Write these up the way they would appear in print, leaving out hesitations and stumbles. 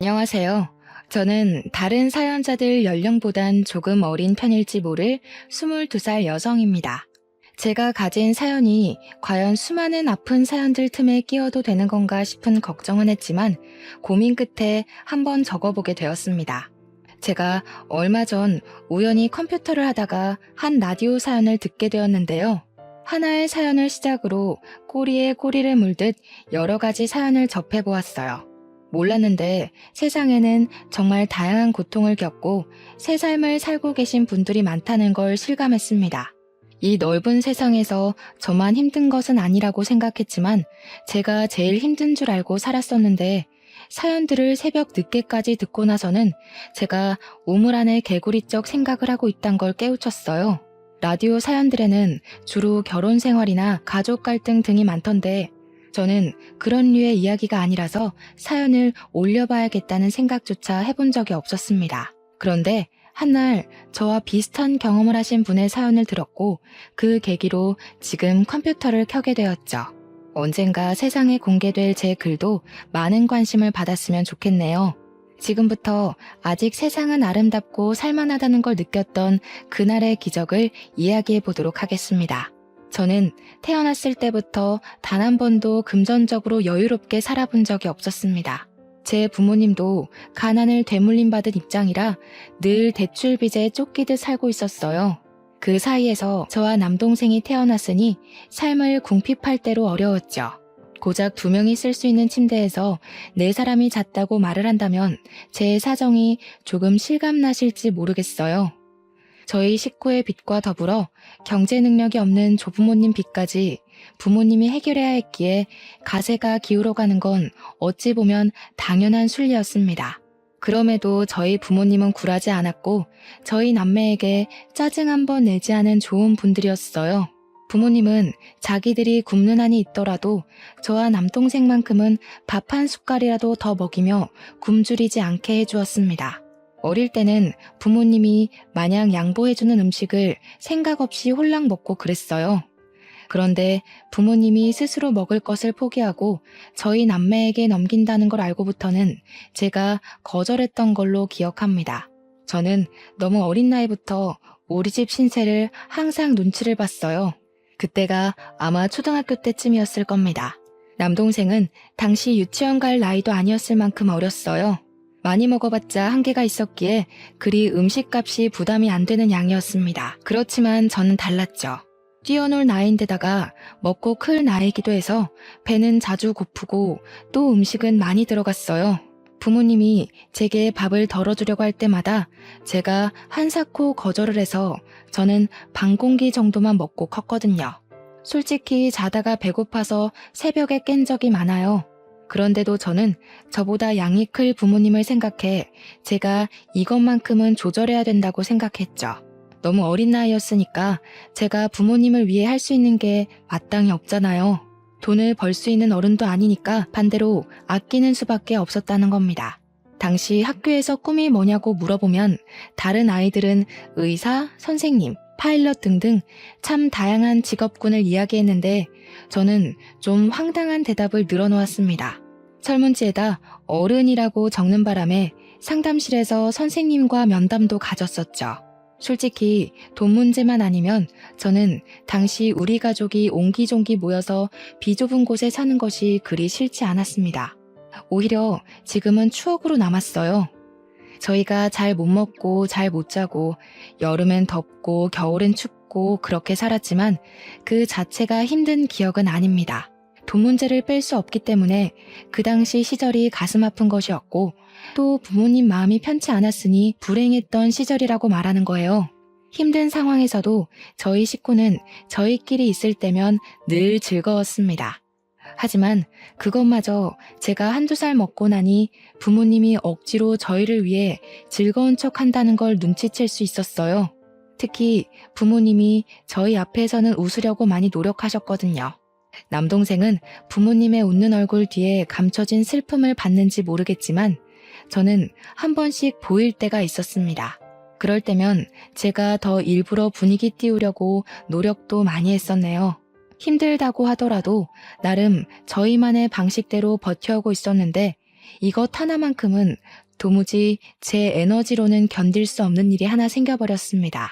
안녕하세요. 저는 다른 사연자들 연령보단 조금 어린 편일지 모를 22살 여성입니다. 제가 가진 사연이 과연 수많은 아픈 사연들 틈에 끼워도 되는 건가 싶은 걱정은 했지만 고민 끝에 한번 적어보게 되었습니다. 제가 얼마 전 우연히 컴퓨터를 하다가 한 라디오 사연을 듣게 되었는데요. 하나의 사연을 시작으로 꼬리에 꼬리를 물듯 여러 가지 사연을 접해보았어요. 몰랐는데 세상에는 정말 다양한 고통을 겪고 새 삶을 살고 계신 분들이 많다는 걸 실감했습니다. 이 넓은 세상에서 저만 힘든 것은 아니라고 생각했지만 제가 제일 힘든 줄 알고 살았었는데 사연들을 새벽 늦게까지 듣고 나서는 제가 우물 안에 개구리적 생각을 하고 있단 걸 깨우쳤어요. 라디오 사연들에는 주로 결혼 생활이나 가족 갈등 등이 많던데 저는 그런 류의 이야기가 아니라서 사연을 올려봐야겠다는 생각조차 해본 적이 없었습니다. 그런데 한날 저와 비슷한 경험을 하신 분의 사연을 들었고 그 계기로 지금 컴퓨터를 켜게 되었죠. 언젠가 세상에 공개될 제 글도 많은 관심을 받았으면 좋겠네요. 지금부터 아직 세상은 아름답고 살만하다는 걸 느꼈던 그날의 기적을 이야기해 보도록 하겠습니다. 저는 태어났을 때부터 단 한 번도 금전적으로 여유롭게 살아본 적이 없었습니다. 제 부모님도 가난을 되물림 받은 입장이라 늘 대출 빚에 쫓기듯 살고 있었어요. 그 사이에서 저와 남동생이 태어났으니 삶을 궁핍할 대로 어려웠죠. 고작 2명이 쓸 수 있는 침대에서 4사람이 잤다고 말을 한다면 제 사정이 조금 실감나실지 모르겠어요. 저희 식구의 빚과 더불어 경제 능력이 없는 조부모님 빚까지 부모님이 해결해야 했기에 가세가 기울어가는 건 어찌 보면 당연한 순리였습니다. 그럼에도 저희 부모님은 굴하지 않았고 저희 남매에게 짜증 한번 내지 않은 좋은 분들이었어요. 부모님은 자기들이 굶는 한이 있더라도 저와 남동생만큼은 밥 한 숟갈이라도 더 먹이며 굶주리지 않게 해주었습니다. 어릴 때는 부모님이 마냥 양보해주는 음식을 생각 없이 홀랑 먹고 그랬어요. 그런데 부모님이 스스로 먹을 것을 포기하고 저희 남매에게 넘긴다는 걸 알고부터는 제가 거절했던 걸로 기억합니다. 저는 너무 어린 나이부터 우리 집 신세를 항상 눈치를 봤어요. 그때가 아마 초등학교 때쯤이었을 겁니다. 남동생은 당시 유치원 갈 나이도 아니었을 만큼 어렸어요. 많이 먹어봤자 한계가 있었기에 그리 음식값이 부담이 안 되는 양이었습니다. 그렇지만 저는 달랐죠. 뛰어놀 나이인데다가 먹고 클 나이기도 해서 배는 자주 고프고 또 음식은 많이 들어갔어요. 부모님이 제게 밥을 덜어주려고 할 때마다 제가 한사코 거절을 해서 저는 반 공기 정도만 먹고 컸거든요. 솔직히 자다가 배고파서 새벽에 깬 적이 많아요. 그런데도 저는 저보다 양이 클 부모님을 생각해 제가 이것만큼은 조절해야 된다고 생각했죠. 너무 어린 나이였으니까 제가 부모님을 위해 할 수 있는 게 마땅히 없잖아요. 돈을 벌 수 있는 어른도 아니니까 반대로 아끼는 수밖에 없었다는 겁니다. 당시 학교에서 꿈이 뭐냐고 물어보면 다른 아이들은 의사, 선생님, 파일럿 등등 참 다양한 직업군을 이야기했는데 저는 좀 황당한 대답을 늘어놓았습니다. 설문지에다 어른이라고 적는 바람에 상담실에서 선생님과 면담도 가졌었죠. 솔직히 돈 문제만 아니면 저는 당시 우리 가족이 옹기종기 모여서 비좁은 곳에 사는 것이 그리 싫지 않았습니다. 오히려 지금은 추억으로 남았어요. 저희가 잘 못 먹고 잘 못 자고 여름엔 덥고 겨울엔 춥고 그렇게 살았지만 그 자체가 힘든 기억은 아닙니다. 돈 문제를 뺄 수 없기 때문에 그 당시 시절이 가슴 아픈 것이었고 또 부모님 마음이 편치 않았으니 불행했던 시절이라고 말하는 거예요. 힘든 상황에서도 저희 식구는 저희끼리 있을 때면 늘 즐거웠습니다. 하지만 그것마저 제가 1~2살 먹고 나니 부모님이 억지로 저희를 위해 즐거운 척 한다는 걸 눈치챌 수 있었어요. 특히 부모님이 저희 앞에서는 웃으려고 많이 노력하셨거든요. 남동생은 부모님의 웃는 얼굴 뒤에 감춰진 슬픔을 봤는지 모르겠지만 저는 한 번씩 보일 때가 있었습니다. 그럴 때면 제가 더 일부러 분위기 띄우려고 노력도 많이 했었네요. 힘들다고 하더라도 나름 저희만의 방식대로 버텨오고 있었는데 이것 하나만큼은 도무지 제 에너지로는 견딜 수 없는 일이 하나 생겨버렸습니다.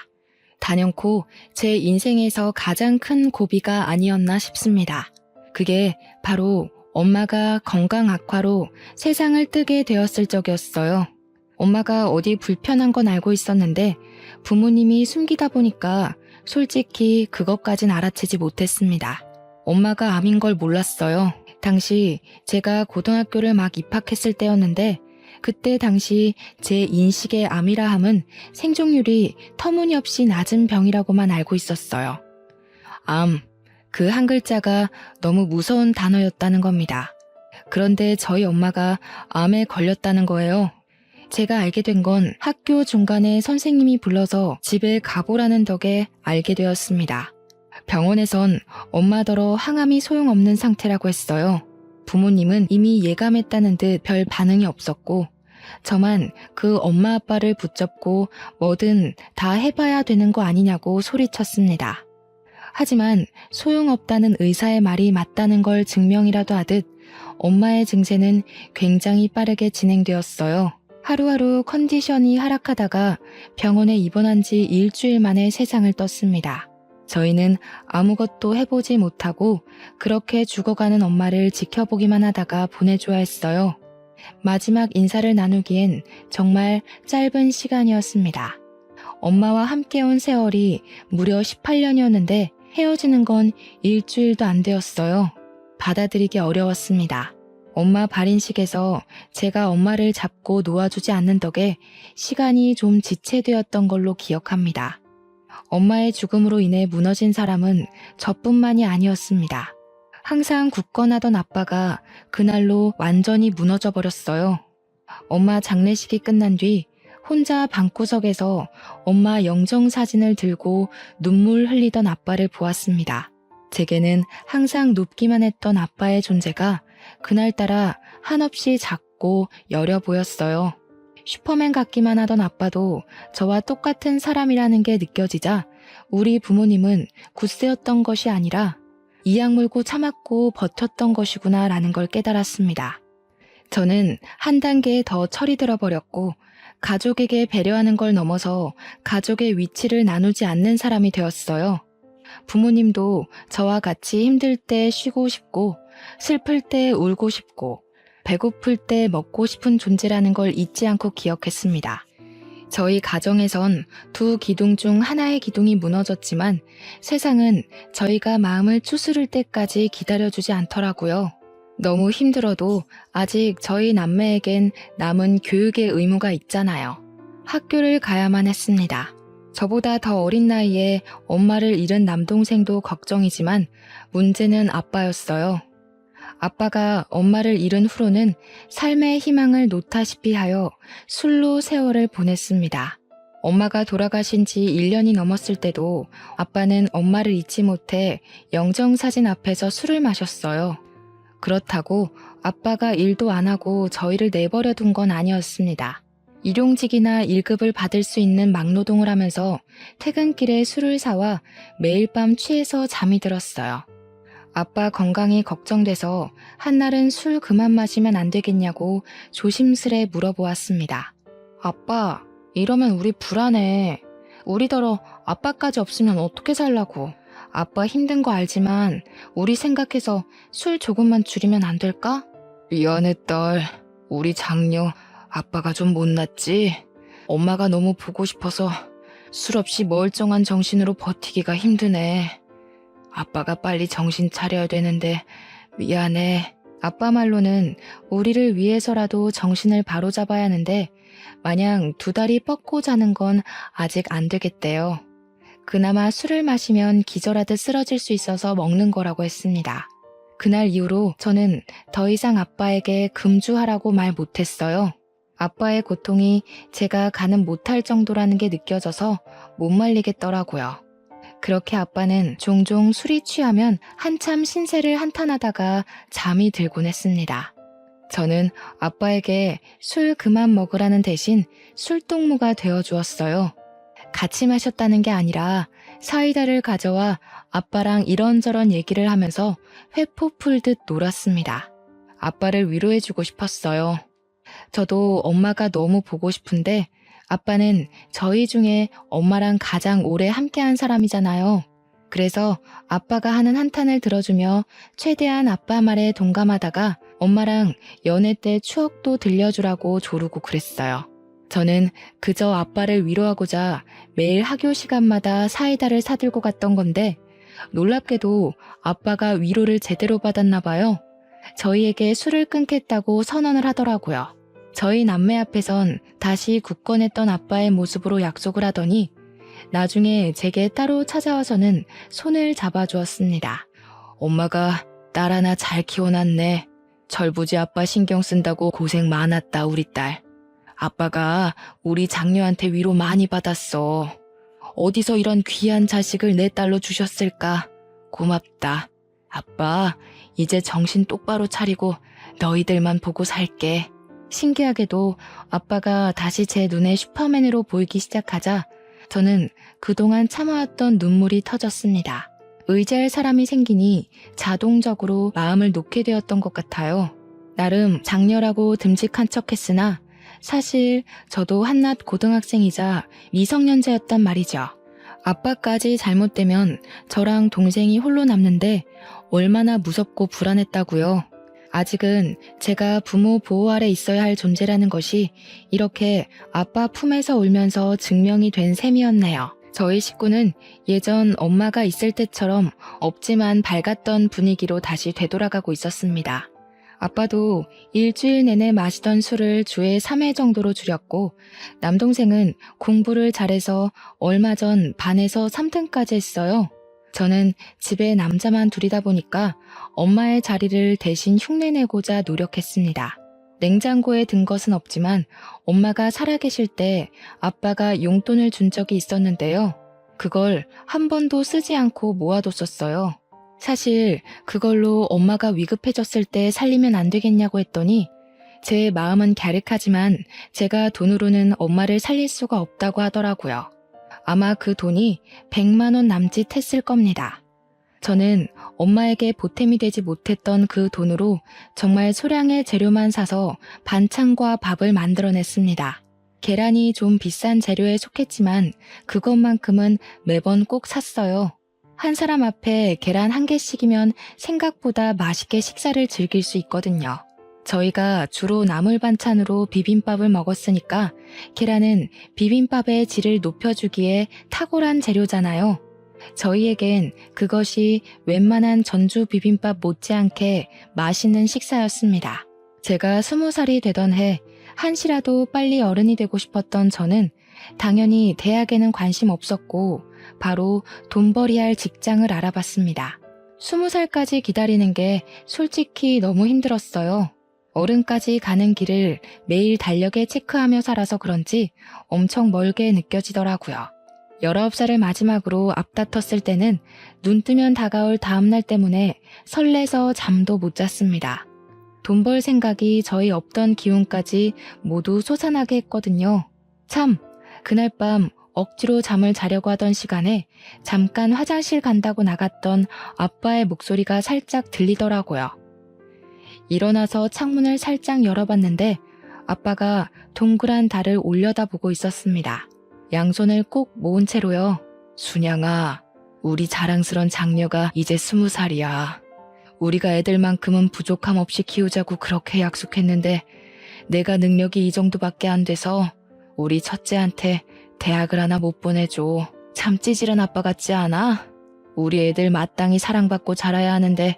단연코 제 인생에서 가장 큰 고비가 아니었나 싶습니다. 그게 바로 엄마가 건강 악화로 세상을 뜨게 되었을 적이었어요. 엄마가 어디 불편한 건 알고 있었는데 부모님이 숨기다 보니까 솔직히 그것까진 알아채지 못했습니다. 엄마가 암인 걸 몰랐어요. 당시 제가 고등학교를 막 입학했을 때였는데 그때 당시 제 인식의 암이라 함은 생존율이 터무니없이 낮은 병이라고만 알고 있었어요. 암, 그 한 글자가 너무 무서운 단어였다는 겁니다. 그런데 저희 엄마가 암에 걸렸다는 거예요. 제가 알게 된 건 학교 중간에 선생님이 불러서 집에 가보라는 덕에 알게 되었습니다. 병원에선 엄마더러 항암이 소용없는 상태라고 했어요. 부모님은 이미 예감했다는 듯 별 반응이 없었고 저만 그 엄마 아빠를 붙잡고 뭐든 다 해봐야 되는 거 아니냐고 소리쳤습니다. 하지만 소용없다는 의사의 말이 맞다는 걸 증명이라도 하듯 엄마의 증세는 굉장히 빠르게 진행되었어요. 하루하루 컨디션이 하락하다가 병원에 입원한 지 일주일 만에 세상을 떴습니다. 저희는 아무것도 해보지 못하고 그렇게 죽어가는 엄마를 지켜보기만 하다가 보내줘야 했어요. 마지막 인사를 나누기엔 정말 짧은 시간이었습니다. 엄마와 함께 온 세월이 무려 18년이었는데 헤어지는 건 일주일도 안 되었어요. 받아들이기 어려웠습니다. 엄마 발인식에서 제가 엄마를 잡고 놓아주지 않는 덕에 시간이 좀 지체되었던 걸로 기억합니다. 엄마의 죽음으로 인해 무너진 사람은 저뿐만이 아니었습니다. 항상 굳건하던 아빠가 그날로 완전히 무너져 버렸어요. 엄마 장례식이 끝난 뒤 혼자 방구석에서 엄마 영정사진을 들고 눈물 흘리던 아빠를 보았습니다. 제게는 항상 높기만 했던 아빠의 존재가 그날따라 한없이 작고 여려 보였어요. 슈퍼맨 같기만 하던 아빠도 저와 똑같은 사람이라는 게 느껴지자 우리 부모님은 굳세였던 것이 아니라 이악 물고 참았고 버텼던 것이구나 라는 걸 깨달았습니다. 저는 한 단계 더 철이 들어버렸고 가족에게 배려하는 걸 넘어서 가족의 위치를 나누지 않는 사람이 되었어요. 부모님도 저와 같이 힘들 때 쉬고 싶고 슬플 때 울고 싶고 배고플 때 먹고 싶은 존재라는 걸 잊지 않고 기억했습니다. 저희 가정에선 두 기둥 중 하나의 기둥이 무너졌지만 세상은 저희가 마음을 추스를 때까지 기다려주지 않더라고요. 너무 힘들어도 아직 저희 남매에겐 남은 교육의 의무가 있잖아요. 학교를 가야만 했습니다. 저보다 더 어린 나이에 엄마를 잃은 남동생도 걱정이지만 문제는 아빠였어요. 아빠가 엄마를 잃은 후로는 삶의 희망을 놓다시피 하여 술로 세월을 보냈습니다. 엄마가 돌아가신 지 1년이 넘었을 때도 아빠는 엄마를 잊지 못해 영정사진 앞에서 술을 마셨어요. 그렇다고 아빠가 일도 안 하고 저희를 내버려 둔 건 아니었습니다. 일용직이나 1급을 받을 수 있는 막노동을 하면서 퇴근길에 술을 사와 매일 밤 취해서 잠이 들었어요. 아빠 건강이 걱정돼서 한날은 술 그만 마시면 안 되겠냐고 조심스레 물어보았습니다. 아빠, 이러면 우리 불안해. 우리더러 아빠까지 없으면 어떻게 살라고. 아빠 힘든 거 알지만 우리 생각해서 술 조금만 줄이면 안 될까? 미안해 딸. 우리 장녀 아빠가 좀 못났지? 엄마가 너무 보고 싶어서 술 없이 멀쩡한 정신으로 버티기가 힘드네. 아빠가 빨리 정신 차려야 되는데 미안해. 아빠 말로는 우리를 위해서라도 정신을 바로잡아야 하는데 마냥 두 다리 뻗고 자는 건 아직 안 되겠대요. 그나마 술을 마시면 기절하듯 쓰러질 수 있어서 먹는 거라고 했습니다. 그날 이후로 저는 더 이상 아빠에게 금주하라고 말 못했어요. 아빠의 고통이 제가 가는 못할 정도라는 게 느껴져서 못 말리겠더라고요. 그렇게 아빠는 종종 술이 취하면 한참 신세를 한탄하다가 잠이 들곤 했습니다. 저는 아빠에게 술 그만 먹으라는 대신 술동무가 되어주었어요. 같이 마셨다는 게 아니라 사이다를 가져와 아빠랑 이런저런 얘기를 하면서 회포 풀듯 놀았습니다. 아빠를 위로해주고 싶었어요. 저도 엄마가 너무 보고 싶은데 아빠는 저희 중에 엄마랑 가장 오래 함께한 사람이잖아요. 그래서 아빠가 하는 한탄을 들어주며 최대한 아빠 말에 동감하다가 엄마랑 연애 때 추억도 들려주라고 조르고 그랬어요. 저는 그저 아빠를 위로하고자 매일 학교 시간마다 사이다를 사들고 갔던 건데 놀랍게도 아빠가 위로를 제대로 받았나 봐요. 저희에게 술을 끊겠다고 선언을 하더라고요. 저희 남매 앞에선 다시 굳건했던 아빠의 모습으로 약속을 하더니 나중에 제게 따로 찾아와서는 손을 잡아주었습니다. 엄마가 딸 하나 잘 키워놨네. 철부지 아빠 신경 쓴다고 고생 많았다 우리 딸. 아빠가 우리 장녀한테 위로 많이 받았어. 어디서 이런 귀한 자식을 내 딸로 주셨을까? 고맙다. 아빠 이제 정신 똑바로 차리고 너희들만 보고 살게. 신기하게도 아빠가 다시 제 눈에 슈퍼맨으로 보이기 시작하자 저는 그동안 참아왔던 눈물이 터졌습니다. 의지할 사람이 생기니 자동적으로 마음을 놓게 되었던 것 같아요. 나름 장녀라고 듬직한 척했으나 사실 저도 한낱 고등학생이자 미성년자였단 말이죠. 아빠까지 잘못되면 저랑 동생이 홀로 남는데 얼마나 무섭고 불안했다고요. 아직은 제가 부모 보호 아래 있어야 할 존재라는 것이 이렇게 아빠 품에서 울면서 증명이 된 셈이었네요. 저희 식구는 예전 엄마가 있을 때처럼 없지만 밝았던 분위기로 다시 되돌아가고 있었습니다. 아빠도 일주일 내내 마시던 술을 주에 3회 정도로 줄였고 남동생은 공부를 잘해서 얼마 전 반에서 3등까지 했어요. 저는 집에 남자만 둘이다 보니까 엄마의 자리를 대신 흉내내고자 노력했습니다. 냉장고에 든 것은 없지만 엄마가 살아계실 때 아빠가 용돈을 준 적이 있었는데요. 그걸 한 번도 쓰지 않고 모아뒀었어요. 사실 그걸로 엄마가 위급해졌을 때 살리면 안 되겠냐고 했더니 제 마음은 갸륵하지만 제가 돈으로는 엄마를 살릴 수가 없다고 하더라고요. 아마 그 돈이 100만 원 남짓 했을 겁니다. 저는 엄마에게 보탬이 되지 못했던 그 돈으로 정말 소량의 재료만 사서 반찬과 밥을 만들어냈습니다. 계란이 좀 비싼 재료에 속했지만 그것만큼은 매번 꼭 샀어요. 한 사람 앞에 계란 1개씩이면 생각보다 맛있게 식사를 즐길 수 있거든요. 저희가 주로 나물 반찬으로 비빔밥을 먹었으니까 계란은 비빔밥의 질을 높여주기에 탁월한 재료잖아요. 저희에겐 그것이 웬만한 전주 비빔밥 못지않게 맛있는 식사였습니다. 제가 20살이 되던 해 한시라도 빨리 어른이 되고 싶었던 저는 당연히 대학에는 관심 없었고 바로 돈벌이할 직장을 알아봤습니다. 20살까지 기다리는 게 솔직히 너무 힘들었어요. 어른까지 가는 길을 매일 달력에 체크하며 살아서 그런지 엄청 멀게 느껴지더라고요. 19살을 마지막으로 앞다퉜을 때는 눈 뜨면 다가올 다음날 때문에 설레서 잠도 못 잤습니다. 돈 벌 생각이 저희 없던 기운까지 모두 솟아나게 했거든요. 참, 그날 밤 억지로 잠을 자려고 하던 시간에 잠깐 화장실 간다고 나갔던 아빠의 목소리가 살짝 들리더라고요. 일어나서 창문을 살짝 열어봤는데 아빠가 동그란 달을 올려다보고 있었습니다. 양손을 꼭 모은 채로요. 순양아, 우리 자랑스런 장녀가 이제 20살이야. 우리가 애들만큼은 부족함 없이 키우자고 그렇게 약속했는데 내가 능력이 이 정도밖에 안 돼서 우리 첫째한테 대학을 하나 못 보내줘. 참 찌질한 아빠 같지 않아? 우리 애들 마땅히 사랑받고 자라야 하는데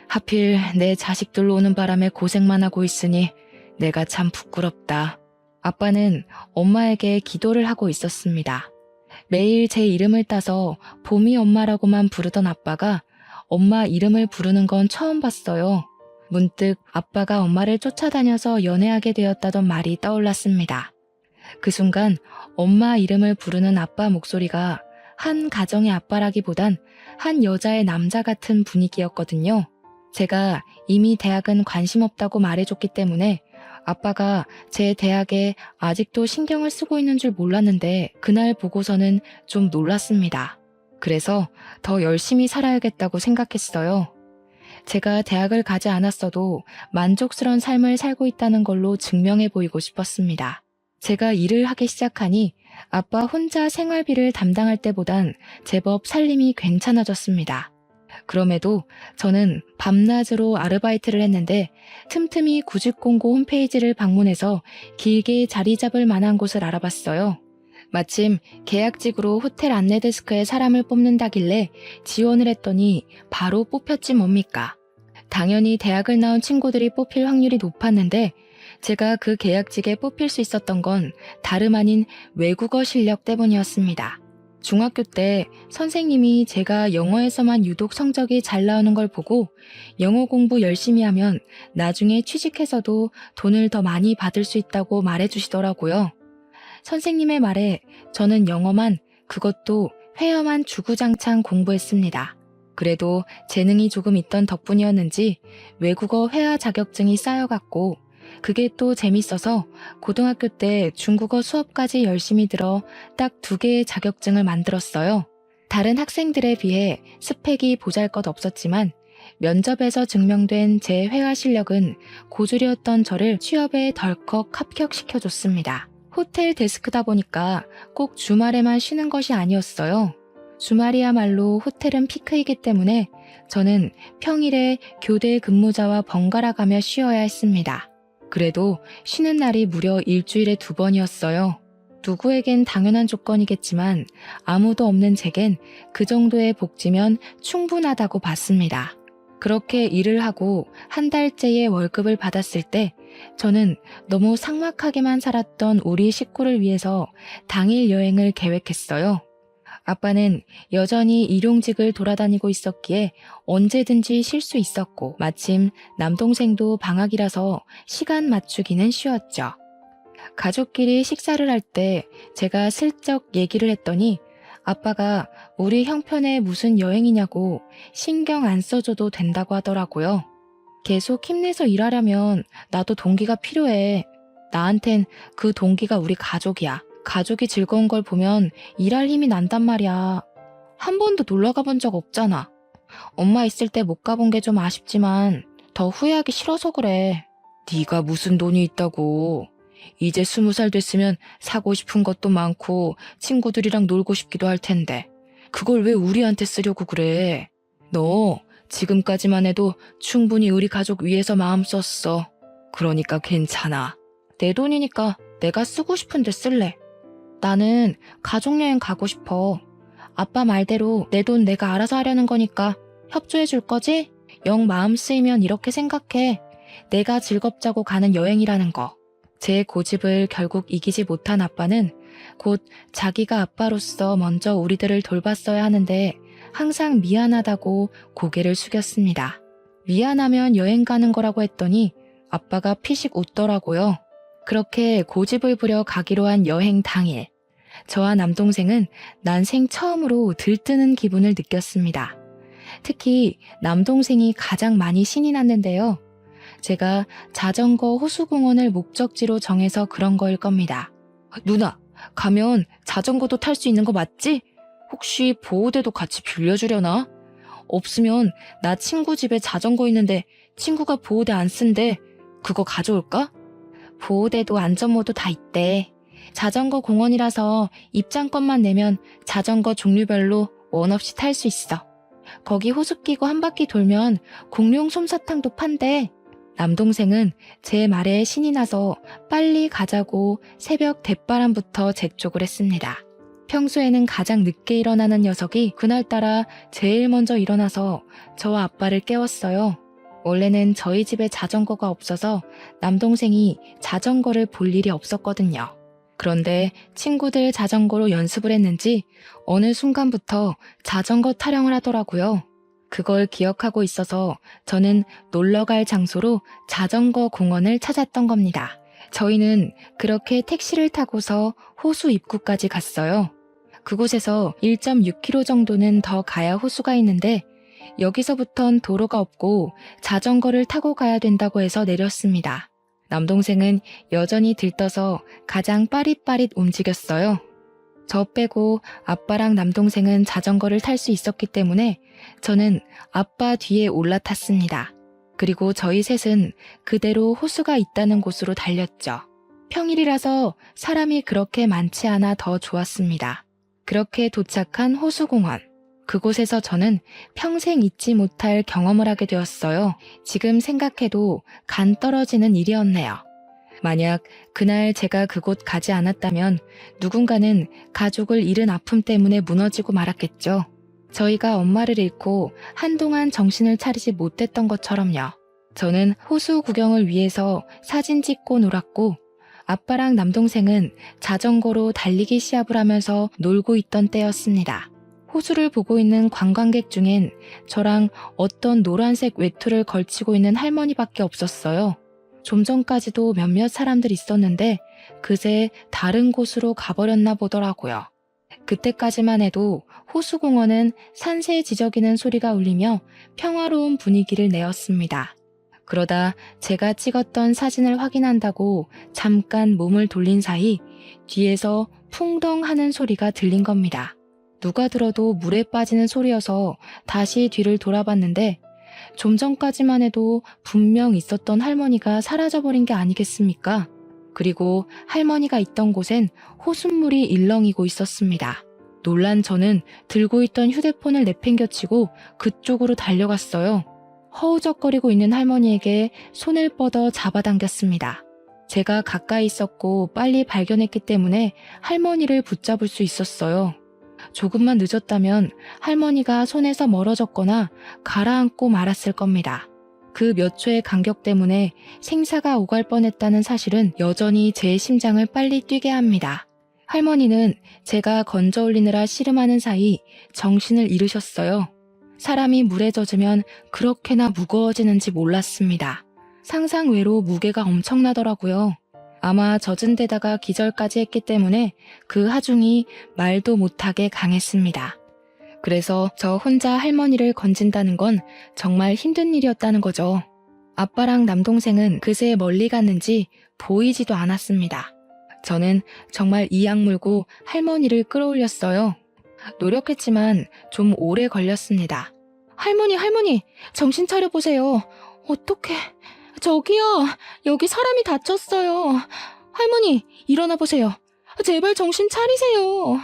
하필 내 자식들로 오는 바람에 고생만 하고 있으니 내가 참 부끄럽다. 아빠는 엄마에게 기도를 하고 있었습니다. 매일 제 이름을 따서 봄이 엄마라고만 부르던 아빠가 엄마 이름을 부르는 건 처음 봤어요. 문득 아빠가 엄마를 쫓아다녀서 연애하게 되었다던 말이 떠올랐습니다. 그 순간 엄마 이름을 부르는 아빠 목소리가 한 가정의 아빠라기보단 한 여자의 남자 같은 분위기였거든요. 제가 이미 대학은 관심 없다고 말해줬기 때문에 아빠가 제 대학에 아직도 신경을 쓰고 있는 줄 몰랐는데 그날 보고서는 좀 놀랐습니다. 그래서 더 열심히 살아야겠다고 생각했어요. 제가 대학을 가지 않았어도 만족스러운 삶을 살고 있다는 걸로 증명해 보이고 싶었습니다. 제가 일을 하기 시작하니 아빠 혼자 생활비를 담당할 때보단 제법 살림이 괜찮아졌습니다. 그럼에도 저는 밤낮으로 아르바이트를 했는데 틈틈이 구직공고 홈페이지를 방문해서 길게 자리 잡을 만한 곳을 알아봤어요. 마침 계약직으로 호텔 안내데스크에 사람을 뽑는다길래 지원을 했더니 바로 뽑혔지 뭡니까. 당연히 대학을 나온 친구들이 뽑힐 확률이 높았는데 제가 그 계약직에 뽑힐 수 있었던 건 다름 아닌 외국어 실력 때문이었습니다. 중학교 때 선생님이 제가 영어에서만 유독 성적이 잘 나오는 걸 보고 영어 공부 열심히 하면 나중에 취직해서도 돈을 더 많이 받을 수 있다고 말해주시더라고요. 선생님의 말에 저는 영어만, 그것도 회화만 주구장창 공부했습니다. 그래도 재능이 조금 있던 덕분이었는지 외국어 회화 자격증이 쌓여갔고 그게 또 재밌어서 고등학교 때 중국어 수업까지 열심히 들어 딱 2개의 자격증을 만들었어요. 다른 학생들에 비해 스펙이 보잘것없었지만 면접에서 증명된 제 회화 실력은 고졸이었던 저를 취업에 덜컥 합격시켜줬습니다. 호텔 데스크다 보니까 꼭 주말에만 쉬는 것이 아니었어요. 주말이야말로 호텔은 피크이기 때문에 저는 평일에 교대 근무자와 번갈아 가며 쉬어야 했습니다. 그래도 쉬는 날이 무려 일주일에 2번이었어요. 누구에겐 당연한 조건이겠지만 아무도 없는 제겐 그 정도의 복지면 충분하다고 봤습니다. 그렇게 일을 하고 한 달째의 월급을 받았을 때 저는 너무 삭막하게만 살았던 우리 식구를 위해서 당일 여행을 계획했어요. 아빠는 여전히 일용직을 돌아다니고 있었기에 언제든지 쉴 수 있었고 마침 남동생도 방학이라서 시간 맞추기는 쉬웠죠. 가족끼리 식사를 할 때 제가 슬쩍 얘기를 했더니 아빠가 우리 형편에 무슨 여행이냐고 신경 안 써줘도 된다고 하더라고요. 계속 힘내서 일하려면 나도 동기가 필요해. 나한텐 그 동기가 우리 가족이야. 가족이 즐거운 걸 보면 일할 힘이 난단 말이야. 한 번도 놀러 가본 적 없잖아. 엄마 있을 때 못 가본 게 좀 아쉽지만 더 후회하기 싫어서 그래. 네가 무슨 돈이 있다고. 이제 20살 됐으면 사고 싶은 것도 많고 친구들이랑 놀고 싶기도 할 텐데 그걸 왜 우리한테 쓰려고 그래. 너 지금까지만 해도 충분히 우리 가족 위해서 마음 썼어. 그러니까 괜찮아. 내 돈이니까 내가 쓰고 싶은데 쓸래. 나는 가족여행 가고 싶어. 아빠 말대로 내 돈 내가 알아서 하려는 거니까 협조해 줄 거지? 영 마음 쓰이면 이렇게 생각해. 내가 즐겁자고 가는 여행이라는 거. 제 고집을 결국 이기지 못한 아빠는 곧 자기가 아빠로서 먼저 우리들을 돌봤어야 하는데 항상 미안하다고 고개를 숙였습니다. 미안하면 여행 가는 거라고 했더니 아빠가 피식 웃더라고요. 그렇게 고집을 부려 가기로 한 여행 당일, 저와 남동생은 난생 처음으로 들뜨는 기분을 느꼈습니다. 특히 남동생이 가장 많이 신이 났는데요. 제가 자전거 호수공원을 목적지로 정해서 그런 거일 겁니다. 누나, 가면 자전거도 탈 수 있는 거 맞지? 혹시 보호대도 같이 빌려주려나? 없으면 나 친구 집에 자전거 있는데 친구가 보호대 안 쓴대. 그거 가져올까? 보호대도 안전모도 다 있대. 자전거 공원이라서 입장권만 내면 자전거 종류별로 원 없이 탈 수 있어. 거기 호수 끼고 한 바퀴 돌면 공룡 솜사탕도 판대. 남동생은 제 말에 신이 나서 빨리 가자고 새벽 대바람부터 재촉을 했습니다. 평소에는 가장 늦게 일어나는 녀석이 그날따라 제일 먼저 일어나서 저와 아빠를 깨웠어요. 원래는 저희 집에 자전거가 없어서 남동생이 자전거를 볼 일이 없었거든요. 그런데 친구들 자전거로 연습을 했는지 어느 순간부터 자전거 타령을 하더라고요. 그걸 기억하고 있어서 저는 놀러갈 장소로 자전거 공원을 찾았던 겁니다. 저희는 그렇게 택시를 타고서 호수 입구까지 갔어요. 그곳에서 1.6km 정도는 더 가야 호수가 있는데 여기서부턴 도로가 없고 자전거를 타고 가야 된다고 해서 내렸습니다. 남동생은 여전히 들떠서 가장 빠릿빠릿 움직였어요. 저 빼고 아빠랑 남동생은 자전거를 탈 수 있었기 때문에 저는 아빠 뒤에 올라탔습니다. 그리고 저희 셋은 그대로 호수가 있다는 곳으로 달렸죠. 평일이라서 사람이 그렇게 많지 않아 더 좋았습니다. 그렇게 도착한 호수공원. 그곳에서 저는 평생 잊지 못할 경험을 하게 되었어요. 지금 생각해도 간 떨어지는 일이었네요. 만약 그날 제가 그곳 가지 않았다면 누군가는 가족을 잃은 아픔 때문에 무너지고 말았겠죠. 저희가 엄마를 잃고 한동안 정신을 차리지 못했던 것처럼요. 저는 호수 구경을 위해서 사진 찍고 놀았고 아빠랑 남동생은 자전거로 달리기 시합을 하면서 놀고 있던 때였습니다. 호수를 보고 있는 관광객 중엔 저랑 어떤 노란색 외투를 걸치고 있는 할머니밖에 없었어요. 좀 전까지도 몇몇 사람들 있었는데 그새 다른 곳으로 가버렸나 보더라고요. 그때까지만 해도 호수공원은 산새 지저귀는 소리가 울리며 평화로운 분위기를 내었습니다. 그러다 제가 찍었던 사진을 확인한다고 잠깐 몸을 돌린 사이 뒤에서 풍덩 하는 소리가 들린 겁니다. 누가 들어도 물에 빠지는 소리여서 다시 뒤를 돌아봤는데 좀 전까지만 해도 분명 있었던 할머니가 사라져버린 게 아니겠습니까? 그리고 할머니가 있던 곳엔 호숫물이 일렁이고 있었습니다. 놀란 저는 들고 있던 휴대폰을 내팽겨치고 그쪽으로 달려갔어요. 허우적거리고 있는 할머니에게 손을 뻗어 잡아당겼습니다. 제가 가까이 있었고 빨리 발견했기 때문에 할머니를 붙잡을 수 있었어요. 조금만 늦었다면 할머니가 손에서 멀어졌거나 가라앉고 말았을 겁니다. 그 몇 초의 간격 때문에 생사가 오갈 뻔했다는 사실은 여전히 제 심장을 빨리 뛰게 합니다. 할머니는 제가 건져 올리느라 씨름하는 사이 정신을 잃으셨어요. 사람이 물에 젖으면 그렇게나 무거워지는지 몰랐습니다. 상상 외로 무게가 엄청나더라고요. 아마 젖은 데다가 기절까지 했기 때문에 그 하중이 말도 못하게 강했습니다. 그래서 저 혼자 할머니를 건진다는 건 정말 힘든 일이었다는 거죠. 아빠랑 남동생은 그새 멀리 갔는지 보이지도 않았습니다. 저는 정말 이악 물고 할머니를 끌어올렸어요. 노력했지만 좀 오래 걸렸습니다. 할머니, 정신 차려보세요. 어떡해. 저기요, 여기 사람이 다쳤어요. 할머니, 일어나 보세요. 제발 정신 차리세요.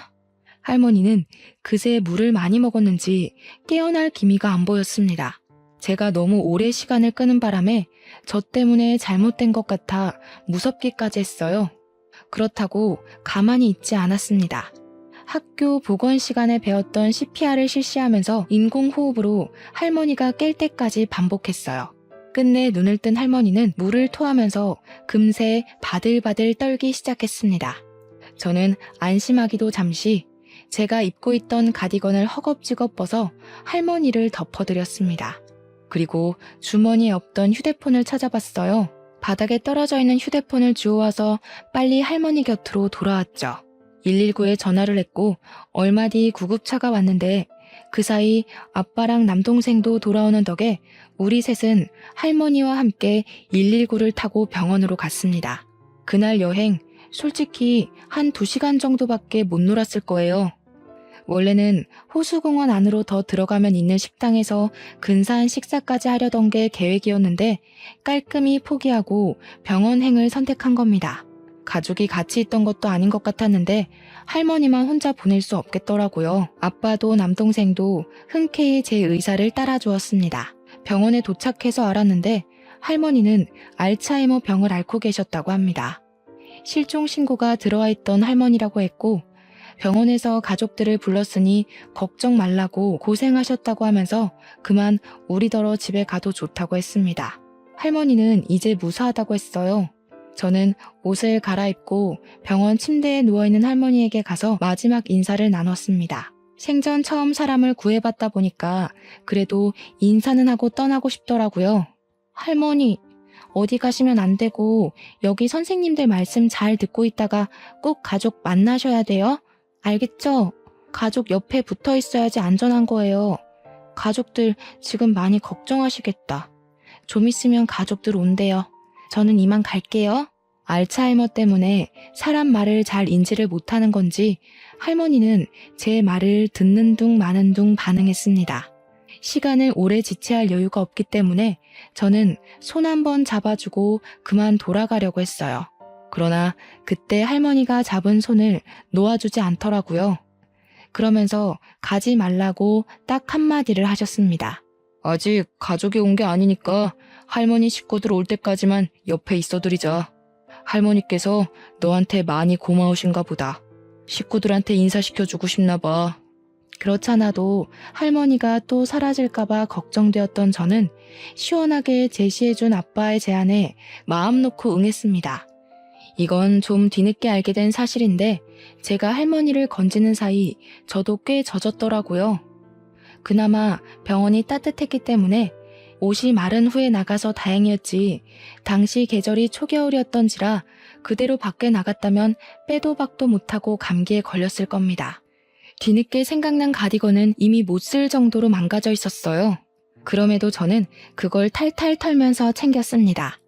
할머니는 그새 물을 많이 먹었는지 깨어날 기미가 안 보였습니다. 제가 너무 오래 시간을 끄는 바람에 저 때문에 잘못된 것 같아 무섭기까지 했어요. 그렇다고 가만히 있지 않았습니다. 학교 보건 시간에 배웠던 CPR을 실시하면서 인공호흡으로 할머니가 깰 때까지 반복했어요. 끝내 눈을 뜬 할머니는 물을 토하면서 금세 바들바들 떨기 시작했습니다. 저는 안심하기도 잠시 제가 입고 있던 가디건을 허겁지겁 벗어 할머니를 덮어드렸습니다. 그리고 주머니에 없던 휴대폰을 찾아봤어요. 바닥에 떨어져 있는 휴대폰을 주워와서 빨리 할머니 곁으로 돌아왔죠. 119에 전화를 했고 얼마 뒤 구급차가 왔는데 그 사이 아빠랑 남동생도 돌아오는 덕에 우리 셋은 할머니와 함께 119를 타고 병원으로 갔습니다. 그날 여행 솔직히 한 2시간 정도밖에 못 놀았을 거예요. 원래는 호수공원 안으로 더 들어가면 있는 식당에서 근사한 식사까지 하려던 게 계획이었는데 깔끔히 포기하고 병원행을 선택한 겁니다. 가족이 같이 있던 것도 아닌 것 같았는데 할머니만 혼자 보낼 수 없겠더라고요. 아빠도 남동생도 흔쾌히 제 의사를 따라주었습니다. 병원에 도착해서 알았는데 할머니는 알츠하이머 병을 앓고 계셨다고 합니다. 실종 신고가 들어와 있던 할머니라고 했고 병원에서 가족들을 불렀으니 걱정 말라고 고생하셨다고 하면서 그만 우리더러 집에 가도 좋다고 했습니다. 할머니는 이제 무사하다고 했어요. 저는 옷을 갈아입고 병원 침대에 누워있는 할머니에게 가서 마지막 인사를 나눴습니다. 생전 처음 사람을 구해봤다 보니까 그래도 인사는 하고 떠나고 싶더라고요. 할머니, 어디 가시면 안 되고 여기 선생님들 말씀 잘 듣고 있다가 꼭 가족 만나셔야 돼요. 알겠죠? 가족 옆에 붙어 있어야지 안전한 거예요. 가족들 지금 많이 걱정하시겠다. 좀 있으면 가족들 온대요. 저는 이만 갈게요. 알츠하이머 때문에 사람 말을 잘 인지를 못하는 건지 할머니는 제 말을 듣는 둥 마는 둥 반응했습니다. 시간을 오래 지체할 여유가 없기 때문에 저는 손 한번 잡아주고 그만 돌아가려고 했어요. 그러나 그때 할머니가 잡은 손을 놓아주지 않더라고요. 그러면서 가지 말라고 딱 한마디를 하셨습니다. 아직 가족이 온 게 아니니까 할머니 식구들 올 때까지만 옆에 있어드리자. 할머니께서 너한테 많이 고마우신가 보다. 식구들한테 인사시켜주고 싶나 봐. 그렇잖아도 할머니가 또 사라질까봐 걱정되었던 저는 시원하게 제시해준 아빠의 제안에 마음 놓고 응했습니다. 이건 좀 뒤늦게 알게 된 사실인데 제가 할머니를 건지는 사이 저도 꽤 젖었더라고요. 그나마 병원이 따뜻했기 때문에 옷이 마른 후에 나가서 다행이었지 당시 계절이 초겨울이었던지라 그대로 밖에 나갔다면 빼도 박도 못하고 감기에 걸렸을 겁니다. 뒤늦게 생각난 가디건은 이미 못 쓸 정도로 망가져 있었어요. 그럼에도 저는 그걸 탈탈 털면서 챙겼습니다.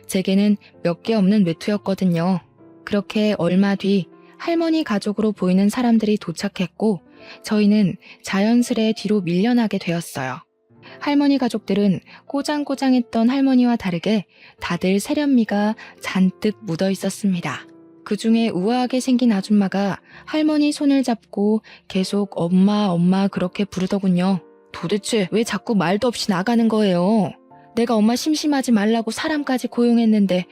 제게는 몇 개 없는 외투였거든요. 그렇게 얼마 뒤 할머니 가족으로 보이는 사람들이 도착했고 저희는 자연스레 뒤로 밀려나게 되었어요. 할머니 가족들은 꼬장꼬장했던 할머니와 다르게 다들 세련미가 잔뜩 묻어 있었습니다. 그 중에 우아하게 생긴 아줌마가 할머니 손을 잡고 계속 엄마 엄마 그렇게 부르더군요. 도대체 왜 자꾸 말도 없이 나가는 거예요? 내가 엄마 심심하지 말라고 사람까지 고용했는데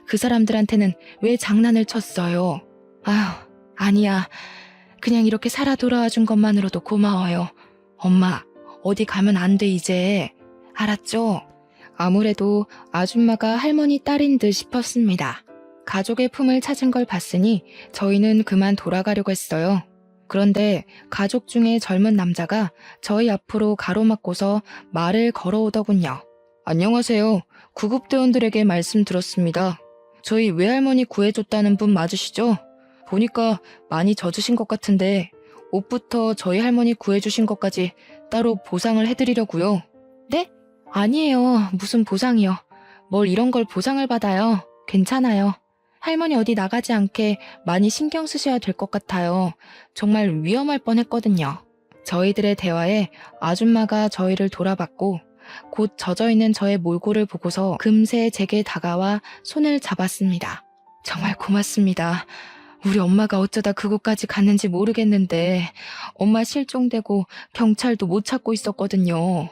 그 사람들한테는 왜 장난을 쳤어요? 아휴, 아니야. 그냥 이렇게 살아 돌아와 준 것만으로도 고마워요. 엄마, 어디 가면 안 돼 이제. 알았죠? 아무래도 아줌마가 할머니 딸인 듯 싶었습니다. 가족의 품을 찾은 걸 봤으니 저희는 그만 돌아가려고 했어요. 그런데 가족 중에 젊은 남자가 저희 앞으로 가로막고서 말을 걸어오더군요. 안녕하세요. 구급대원들에게 말씀 들었습니다. 저희 외할머니 구해줬다는 분 맞으시죠? 보니까 많이 젖으신 것 같은데 옷부터 저희 할머니 구해주신 것까지 따로 보상을 해드리려고요. 네? 아니에요. 무슨 보상이요. 뭘 이런 걸 보상을 받아요. 괜찮아요. 할머니 어디 나가지 않게 많이 신경 쓰셔야 될 것 같아요. 정말 위험할 뻔했거든요. 저희들의 대화에 아줌마가 저희를 돌아봤고 곧 젖어있는 저의 몰골을 보고서 금세 제게 다가와 손을 잡았습니다. 정말 고맙습니다. 우리 엄마가 어쩌다 그곳까지 갔는지 모르겠는데 엄마 실종되고 경찰도 못 찾고 있었거든요.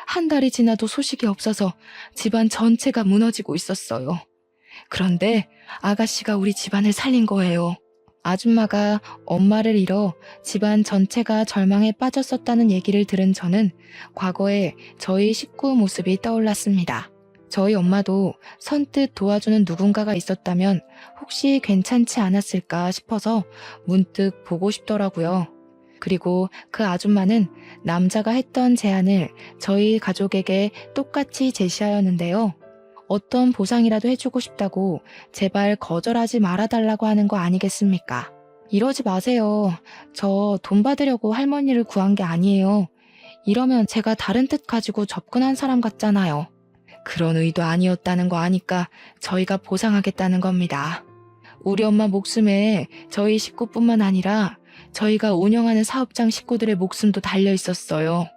한 달이 지나도 소식이 없어서 집안 전체가 무너지고 있었어요. 그런데 아가씨가 우리 집안을 살린 거예요. 아줌마가 엄마를 잃어 집안 전체가 절망에 빠졌었다는 얘기를 들은 저는 과거에 저희 식구 모습이 떠올랐습니다. 저희 엄마도 선뜻 도와주는 누군가가 있었다면 혹시 괜찮지 않았을까 싶어서 문득 보고 싶더라고요. 그리고 그 아줌마는 남자가 했던 제안을 저희 가족에게 똑같이 제시하였는데요. 어떤 보상이라도 해주고 싶다고 제발 거절하지 말아달라고 하는 거 아니겠습니까? 이러지 마세요. 저 돈 받으려고 할머니를 구한 게 아니에요. 이러면 제가 다른 뜻 가지고 접근한 사람 같잖아요. 그런 의도 아니었다는 거 아니까 저희가 보상하겠다는 겁니다. 우리 엄마 목숨에 저희 식구뿐만 아니라 저희가 운영하는 사업장 식구들의 목숨도 달려 있었어요.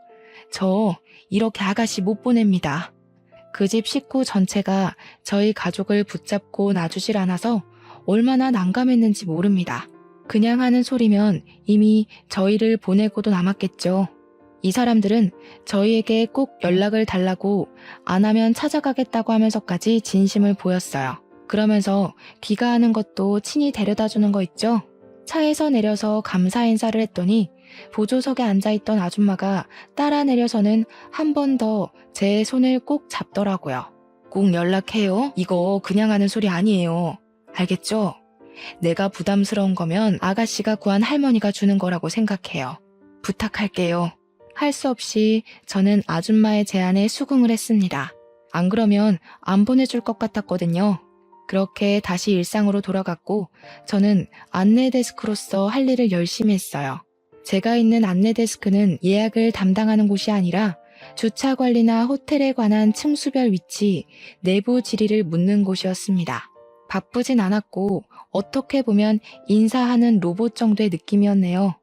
저 이렇게 아가씨 못 보냅니다. 그 집 식구 전체가 저희 가족을 붙잡고 놔주질 않아서 얼마나 난감했는지 모릅니다. 그냥 하는 소리면 이미 저희를 보내고도 남았겠죠. 이 사람들은 저희에게 꼭 연락을 달라고 안 하면 찾아가겠다고 하면서까지 진심을 보였어요. 그러면서 귀가하는 것도 친히 데려다 주는 거 있죠? 차에서 내려서 감사 인사를 했더니 보조석에 앉아있던 아줌마가 따라 내려서는 한 번 더 제 손을 꼭 잡더라고요. 꼭 연락해요. 이거 그냥 하는 소리 아니에요. 알겠죠? 내가 부담스러운 거면 아가씨가 구한 할머니가 주는 거라고 생각해요. 부탁할게요. 할 수 없이 저는 아줌마의 제안에 수긍을 했습니다. 안 그러면 안 보내줄 것 같았거든요. 그렇게 다시 일상으로 돌아갔고 저는 안내 데스크로서 할 일을 열심히 했어요. 제가 있는 안내 데스크는 예약을 담당하는 곳이 아니라 주차 관리나 호텔에 관한 층수별 위치, 내부 지리를 묻는 곳이었습니다. 바쁘진 않았고 어떻게 보면 인사하는 로봇 정도의 느낌이었네요.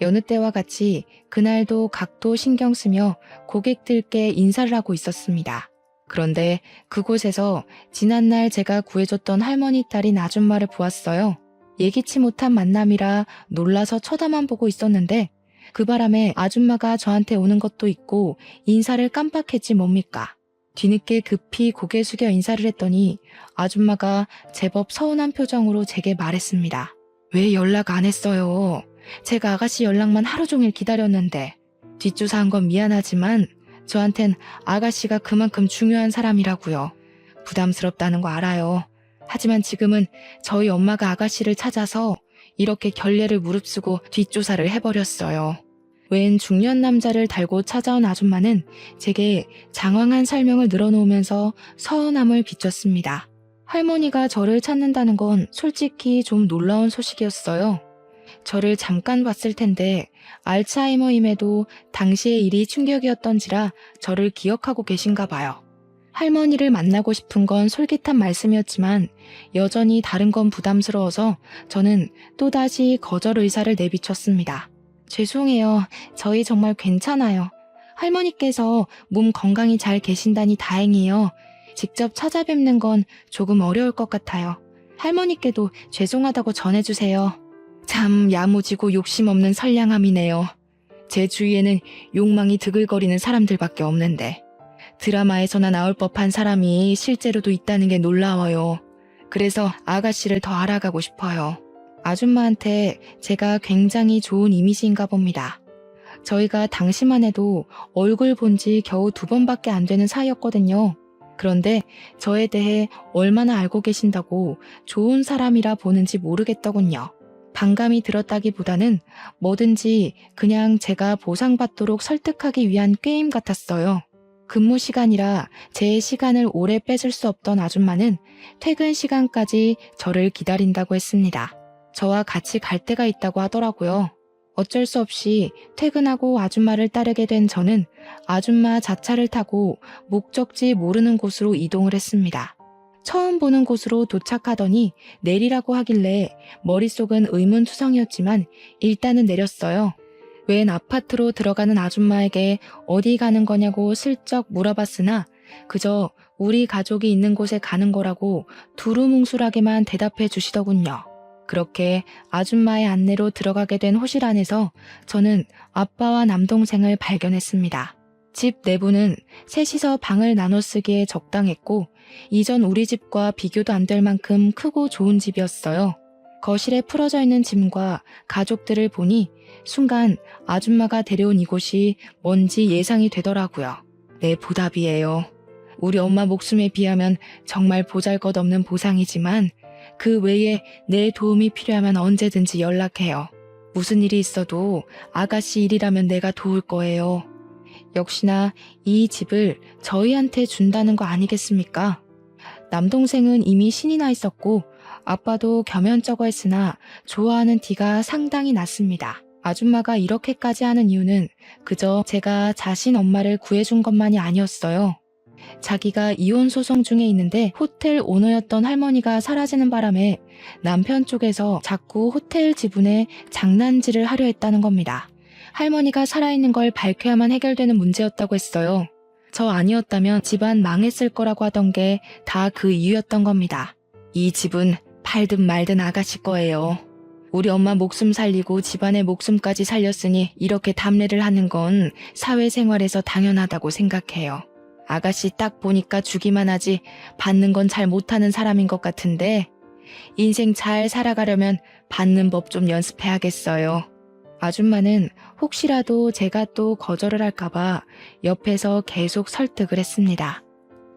여느 때와 같이 그날도 각도 신경 쓰며 고객들께 인사를 하고 있었습니다. 그런데 그곳에서 지난날 제가 구해줬던 할머니 딸인 아줌마를 보았어요. 예기치 못한 만남이라 놀라서 쳐다만 보고 있었는데 그 바람에 아줌마가 저한테 오는 것도 있고 인사를 깜빡했지 뭡니까. 뒤늦게 급히 고개 숙여 인사를 했더니 아줌마가 제법 서운한 표정으로 제게 말했습니다. 왜 연락 안 했어요? 제가 아가씨 연락만 하루 종일 기다렸는데. 뒷조사한 건 미안하지만 저한텐 아가씨가 그만큼 중요한 사람이라고요. 부담스럽다는 거 알아요. 하지만 지금은 저희 엄마가 아가씨를 찾아서 이렇게 결례를 무릅쓰고 뒷조사를 해버렸어요. 웬 중년 남자를 달고 찾아온 아줌마는 제게 장황한 설명을 늘어놓으면서 서운함을 비췄습니다. 할머니가 저를 찾는다는 건 솔직히 좀 놀라운 소식이었어요. 저를 잠깐 봤을 텐데 알츠하이머임에도 당시의 일이 충격이었던지라 저를 기억하고 계신가 봐요. 할머니를 만나고 싶은 건 솔깃한 말씀이었지만 여전히 다른 건 부담스러워서 저는 또다시 거절 의사를 내비쳤습니다. 죄송해요. 저희 정말 괜찮아요. 할머니께서 몸 건강히 잘 계신다니 다행이에요. 직접 찾아뵙는 건 조금 어려울 것 같아요. 할머니께도 죄송하다고 전해주세요. 참 야무지고 욕심 없는 선량함이네요. 제 주위에는 욕망이 드글거리는 사람들밖에 없는데 드라마에서나 나올 법한 사람이 실제로도 있다는 게 놀라워요. 그래서 아가씨를 더 알아가고 싶어요. 아줌마한테 제가 굉장히 좋은 이미지인가 봅니다. 저희가 당시만 해도 얼굴 본 지 겨우 2번밖에 안 되는 사이였거든요. 그런데 저에 대해 얼마나 알고 계신다고 좋은 사람이라 보는지 모르겠더군요. 반감이 들었다기보다는 뭐든지 그냥 제가 보상받도록 설득하기 위한 게임 같았어요. 근무 시간이라 제 시간을 오래 뺏을 수 없던 아줌마는 퇴근 시간까지 저를 기다린다고 했습니다. 저와 같이 갈 데가 있다고 하더라고요. 어쩔 수 없이 퇴근하고 아줌마를 따르게 된 저는 아줌마 자차를 타고 목적지 모르는 곳으로 이동을 했습니다. 처음 보는 곳으로 도착하더니 내리라고 하길래 머릿속은 의문투성이었지만 일단은 내렸어요. 웬 아파트로 들어가는 아줌마에게 어디 가는 거냐고 슬쩍 물어봤으나 그저 우리 가족이 있는 곳에 가는 거라고 두루뭉술하게만 대답해 주시더군요. 그렇게 아줌마의 안내로 들어가게 된 호실 안에서 저는 아빠와 남동생을 발견했습니다. 집 내부는 셋이서 방을 나눠 쓰기에 적당했고 이전 우리 집과 비교도 안 될 만큼 크고 좋은 집이었어요. 거실에 풀어져 있는 짐과 가족들을 보니 순간 아줌마가 데려온 이곳이 뭔지 예상이 되더라고요. 내 보답이에요. 우리 엄마 목숨에 비하면 정말 보잘것없는 보상이지만 그 외에 내 도움이 필요하면 언제든지 연락해요. 무슨 일이 있어도 아가씨 일이라면 내가 도울 거예요. 역시나 이 집을 저희한테 준다는 거 아니겠습니까? 남동생은 이미 신이 나 있었고 아빠도 겸연쩍어 했으나 좋아하는 티가 상당히 났습니다. 아줌마가 이렇게까지 하는 이유는 그저 제가 자신 엄마를 구해준 것만이 아니었어요. 자기가 이혼 소송 중에 있는데 호텔 오너였던 할머니가 사라지는 바람에 남편 쪽에서 자꾸 호텔 지분에 장난질을 하려 했다는 겁니다. 할머니가 살아있는 걸 밝혀야만 해결되는 문제였다고 했어요. 저 아니었다면 집안 망했을 거라고 하던 게 다 그 이유였던 겁니다. 이 집은 팔든 말든 아가씨 거예요. 우리 엄마 목숨 살리고 집안의 목숨까지 살렸으니 이렇게 담례를 하는 건 사회생활에서 당연하다고 생각해요. 아가씨 딱 보니까 주기만 하지 받는 건 잘 못하는 사람인 것 같은데 인생 잘 살아가려면 받는 법 좀 연습해야겠어요. 아줌마는 혹시라도 제가 또 거절을 할까봐 옆에서 계속 설득을 했습니다.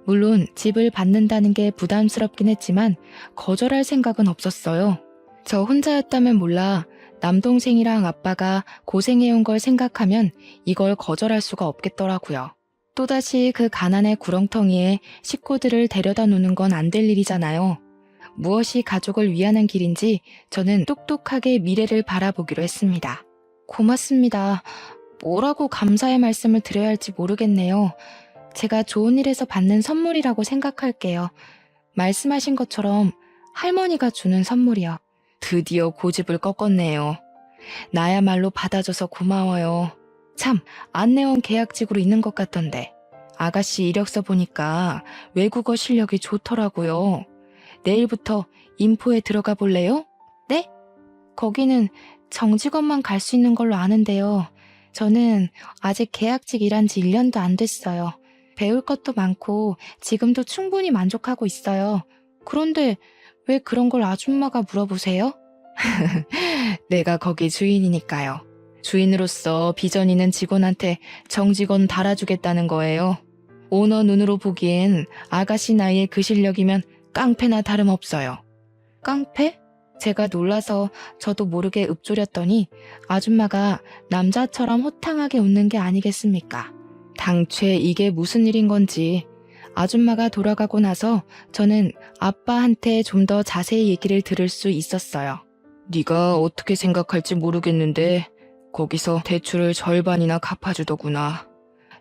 물론 집을 받는다는 게 부담스럽긴 했지만 거절할 생각은 없었어요. 저 혼자였다면 몰라 남동생이랑 아빠가 고생해온 걸 생각하면 이걸 거절할 수가 없겠더라고요. 또다시 그 가난의 구렁텅이에 식구들을 데려다 놓는 건 안 될 일이잖아요. 무엇이 가족을 위하는 길인지 저는 똑똑하게 미래를 바라보기로 했습니다. 고맙습니다. 뭐라고 감사의 말씀을 드려야 할지 모르겠네요. 제가 좋은 일에서 받는 선물이라고 생각할게요. 말씀하신 것처럼 할머니가 주는 선물이요. 드디어 고집을 꺾었네요. 나야말로 받아줘서 고마워요. 참, 안내원 계약직으로 있는 것 같던데. 아가씨 이력서 보니까 외국어 실력이 좋더라고요. 내일부터 인포에 들어가 볼래요? 네? 거기는 정직원만 갈 수 있는 걸로 아는데요. 저는 아직 계약직 일한 지 1년도 안 됐어요. 배울 것도 많고 지금도 충분히 만족하고 있어요. 그런데 왜 그런 걸 아줌마가 물어보세요? 내가 거기 주인이니까요. 주인으로서 비전 있는 직원한테 정직원 달아주겠다는 거예요. 오너 눈으로 보기엔 아가씨 나이에 그 실력이면 깡패나 다름없어요. 깡패? 제가 놀라서 저도 모르게 읊조렸더니 아줌마가 남자처럼 호탕하게 웃는 게 아니겠습니까? 당최 이게 무슨 일인 건지. 아줌마가 돌아가고 나서 저는 아빠한테 좀 더 자세히 얘기를 들을 수 있었어요. 네가 어떻게 생각할지 모르겠는데 거기서 대출을 절반이나 갚아주더구나.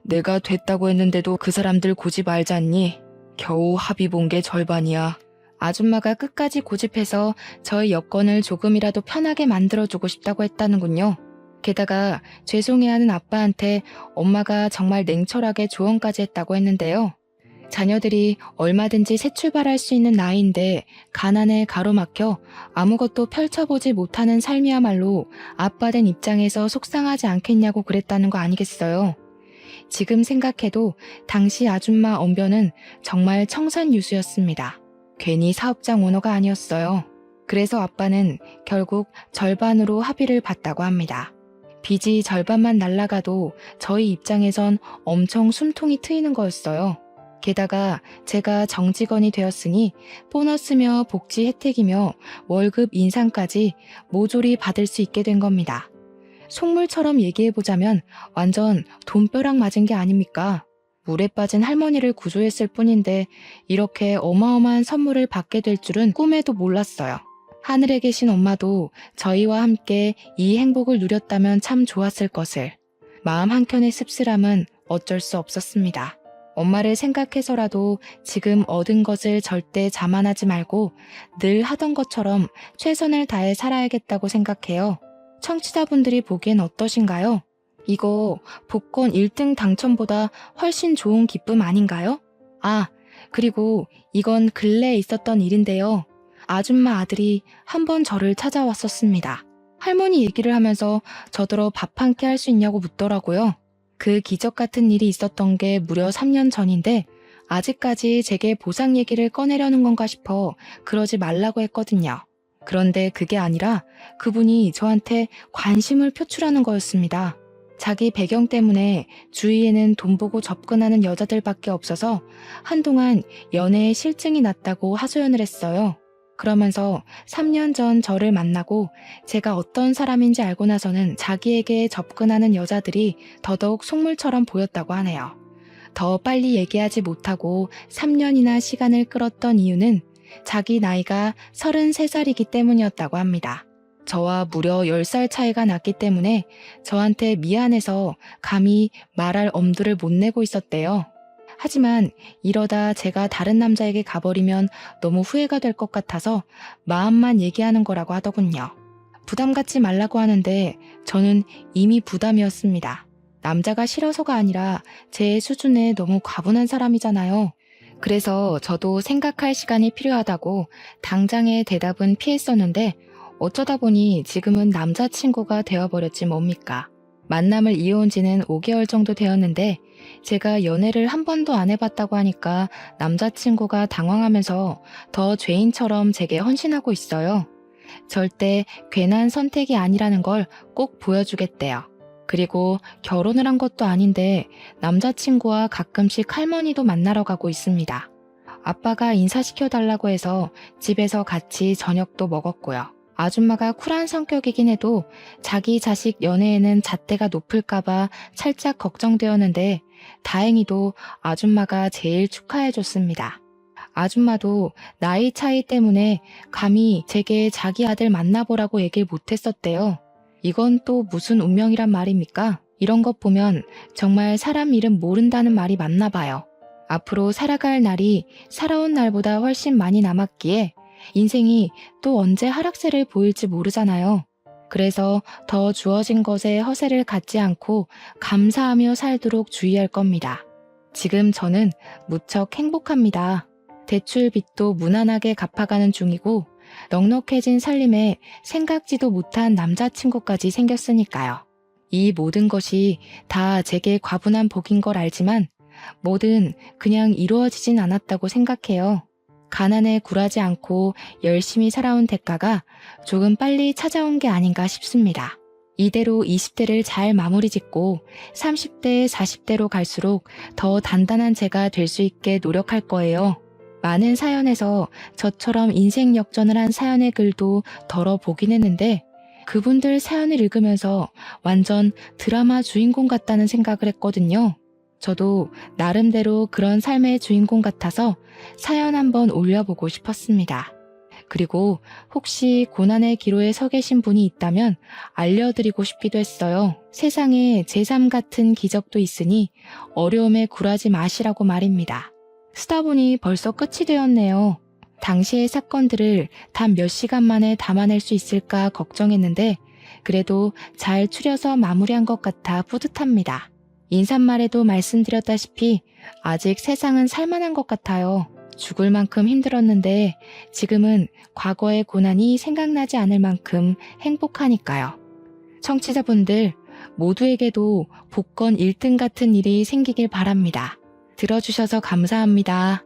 내가 됐다고 했는데도 그 사람들 고집 알잖니? 겨우 합의 본 게 절반이야. 아줌마가 끝까지 고집해서 저의 여건을 조금이라도 편하게 만들어주고 싶다고 했다는군요. 게다가 죄송해하는 아빠한테 엄마가 정말 냉철하게 조언까지 했다고 했는데요. 자녀들이 얼마든지 새 출발할 수 있는 나이인데 가난에 가로막혀 아무것도 펼쳐보지 못하는 삶이야말로 아빠 된 입장에서 속상하지 않겠냐고 그랬다는 거 아니겠어요. 지금 생각해도 당시 아줌마 언변은 정말 청산유수였습니다. 괜히 사업장 오너가 아니었어요. 그래서 아빠는 결국 절반으로 합의를 봤다고 합니다. 빚이 절반만 날라가도 저희 입장에선 엄청 숨통이 트이는 거였어요. 게다가 제가 정직원이 되었으니 보너스며 복지 혜택이며 월급 인상까지 모조리 받을 수 있게 된 겁니다. 속물처럼 얘기해보자면 완전 돈벼락 맞은 게 아닙니까? 물에 빠진 할머니를 구조했을 뿐인데 이렇게 어마어마한 선물을 받게 될 줄은 꿈에도 몰랐어요. 하늘에 계신 엄마도 저희와 함께 이 행복을 누렸다면 참 좋았을 것을. 마음 한켠의 씁쓸함은 어쩔 수 없었습니다. 엄마를 생각해서라도 지금 얻은 것을 절대 자만하지 말고 늘 하던 것처럼 최선을 다해 살아야겠다고 생각해요. 청취자분들이 보기엔 어떠신가요? 이거 복권 1등 당첨보다 훨씬 좋은 기쁨 아닌가요? 아, 그리고 이건 근래에 있었던 일인데요. 아줌마 아들이 한 번 저를 찾아왔었습니다. 할머니 얘기를 하면서 저더러 밥 한 끼 할 수 있냐고 묻더라고요. 그 기적 같은 일이 있었던 게 무려 3년 전인데 아직까지 제게 보상 얘기를 꺼내려는 건가 싶어 그러지 말라고 했거든요. 그런데 그게 아니라 그분이 저한테 관심을 표출하는 거였습니다. 자기 배경 때문에 주위에는 돈 보고 접근하는 여자들밖에 없어서 한동안 연애에 실증이 났다고 하소연을 했어요. 그러면서 3년 전 저를 만나고 제가 어떤 사람인지 알고 나서는 자기에게 접근하는 여자들이 더더욱 속물처럼 보였다고 하네요. 더 빨리 얘기하지 못하고 3년이나 시간을 끌었던 이유는 자기 나이가 33살이기 때문이었다고 합니다. 저와 무려 10살 차이가 났기 때문에 저한테 미안해서 감히 말할 엄두를 못 내고 있었대요. 하지만 이러다 제가 다른 남자에게 가버리면 너무 후회가 될 것 같아서 마음만 얘기하는 거라고 하더군요. 부담 갖지 말라고 하는데 저는 이미 부담이었습니다. 남자가 싫어서가 아니라 제 수준에 너무 과분한 사람이잖아요. 그래서 저도 생각할 시간이 필요하다고 당장의 대답은 피했었는데 어쩌다 보니 지금은 남자친구가 되어버렸지 뭡니까. 만남을 이어온 지는 5개월 정도 되었는데 제가 연애를 한 번도 안 해봤다고 하니까 남자친구가 당황하면서 더 죄인처럼 제게 헌신하고 있어요. 절대 괜한 선택이 아니라는 걸 꼭 보여주겠대요. 그리고 결혼을 한 것도 아닌데 남자친구와 가끔씩 할머니도 만나러 가고 있습니다. 아빠가 인사시켜달라고 해서 집에서 같이 저녁도 먹었고요. 아줌마가 쿨한 성격이긴 해도 자기 자식 연애에는 잣대가 높을까봐 살짝 걱정되었는데 다행히도 아줌마가 제일 축하해줬습니다. 아줌마도 나이 차이 때문에 감히 제게 자기 아들 만나보라고 얘기를 못했었대요. 이건 또 무슨 운명이란 말입니까? 이런 것 보면 정말 사람 이름 모른다는 말이 맞나 봐요. 앞으로 살아갈 날이 살아온 날보다 훨씬 많이 남았기에 인생이 또 언제 하락세를 보일지 모르잖아요. 그래서 더 주어진 것에 허세를 갖지 않고 감사하며 살도록 주의할 겁니다. 지금 저는 무척 행복합니다. 대출 빚도 무난하게 갚아가는 중이고 넉넉해진 살림에 생각지도 못한 남자친구까지 생겼으니까요. 이 모든 것이 다 제게 과분한 복인 걸 알지만 뭐든 그냥 이루어지진 않았다고 생각해요. 가난에 굴하지 않고 열심히 살아온 대가가 조금 빨리 찾아온 게 아닌가 싶습니다. 이대로 20대를 잘 마무리 짓고 30대, 40대로 갈수록 더 단단한 제가 될 수 있게 노력할 거예요. 많은 사연에서 저처럼 인생 역전을 한 사연의 글도 덜어보긴 했는데 그분들 사연을 읽으면서 완전 드라마 주인공 같다는 생각을 했거든요. 저도 나름대로 그런 삶의 주인공 같아서 사연 한번 올려보고 싶었습니다. 그리고 혹시 고난의 기로에 서 계신 분이 있다면 알려드리고 싶기도 했어요. 세상에 제3 같은 기적도 있으니 어려움에 굴하지 마시라고 말입니다. 쓰다 보니 벌써 끝이 되었네요. 당시의 사건들을 단 몇 시간 만에 담아낼 수 있을까 걱정했는데 그래도 잘 추려서 마무리한 것 같아 뿌듯합니다. 인사말에도 말씀드렸다시피 아직 세상은 살만한 것 같아요. 죽을 만큼 힘들었는데 지금은 과거의 고난이 생각나지 않을 만큼 행복하니까요. 청취자분들 모두에게도 복권 1등 같은 일이 생기길 바랍니다. 들어주셔서 감사합니다.